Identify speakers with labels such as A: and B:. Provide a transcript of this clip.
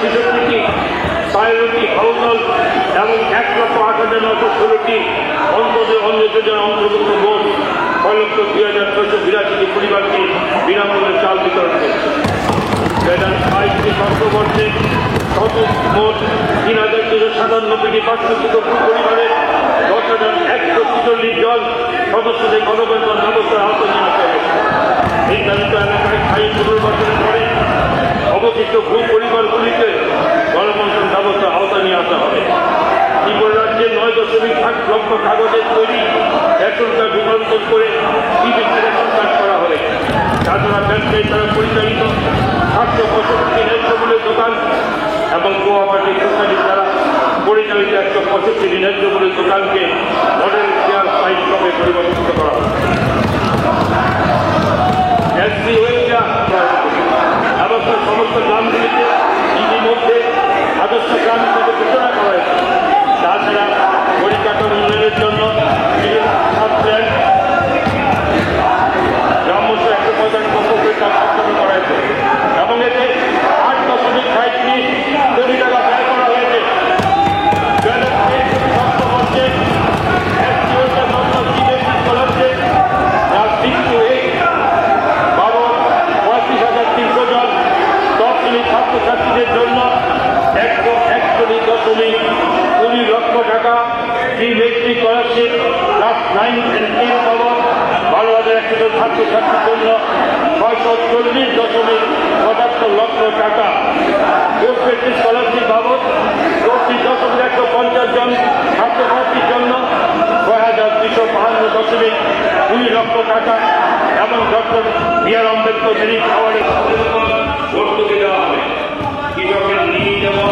A: 6,563টি, 13টি হাউসল এবং 1,08,916টি অন্তর্যোজনা অন্তর্ভুক্ত মোট 6,02,682টি পরিবারকে বিনামূল্যে চাল বিতরণ করছে। 2022টি অর্থবর্ষে মোট 3,297টি বাস্তুচ্যুত পরিবারের 10,146 জন সদস্যদের গণবেতন ব্যবস্থার আওতায় নিয়ে আসা হয়েছে। নির্ধারিত এলাকায় স্থায়ী পুনর্বাসনের পরে অবশিষ্ট ভূ পরিবারগুলিকে গণবন্টন ব্যবস্থার আওতায় নিয়ে আসা হবে। ত্রিপুরা রাজ্যে 9.8 লক্ষ কাগজের তৈরি রেশন কার্ড রূপান্তর করে বিভিন্ন রেশন কার্ড করা হবে। তাছাড়া ব্যবসায়ী দ্বারা পরিচালিত 765টি ন্যায্যমূল্যের দোকান এবং কোঅপারেটিভ সোসাইটির দ্বারা পরিচালিত 165টি ন্যায্যমূল্যের দোকানকে মডেল শেয়ার সাইট ক্লাবে পরিবর্তিত করা হবে। ব্যবস্থার সমস্ত গ্রামগুলিতে ইতিমধ্যে আদর্শ গ্রাম হিসেবে ঘোষণা করা হয়েছে। তাছাড়া পরিকাঠামো উন্নয়নের জন্য গ্রাম্য 145 কাজ সম্পন্ন করা হয়েছে এবং এতে 8.37 কোটি টাকা ব্যয় করা হয়েছে। ছাত্রছাত্রীদের জন্য 141.20 লক্ষ টাকা প্রি-মেট্রিক স্কলারশিপ ক্লাস 9 and 10 বাবদ 12,100 জন ছাত্রছাত্রীর জন্য 640.77 লক্ষ টাকা, পোস্ট মেট্রিক স্কলারশিপ বাবদ 34,150 জন ছাত্রছাত্রীর জন্য 6,252.2 লক্ষ টাকা এবং ডক্টর বি.আর. আম্বেদকর মেরিট অ্যাওয়ার্ডের ভর্তুকি দেওয়া হবে। কৃষকের ঋণ এবং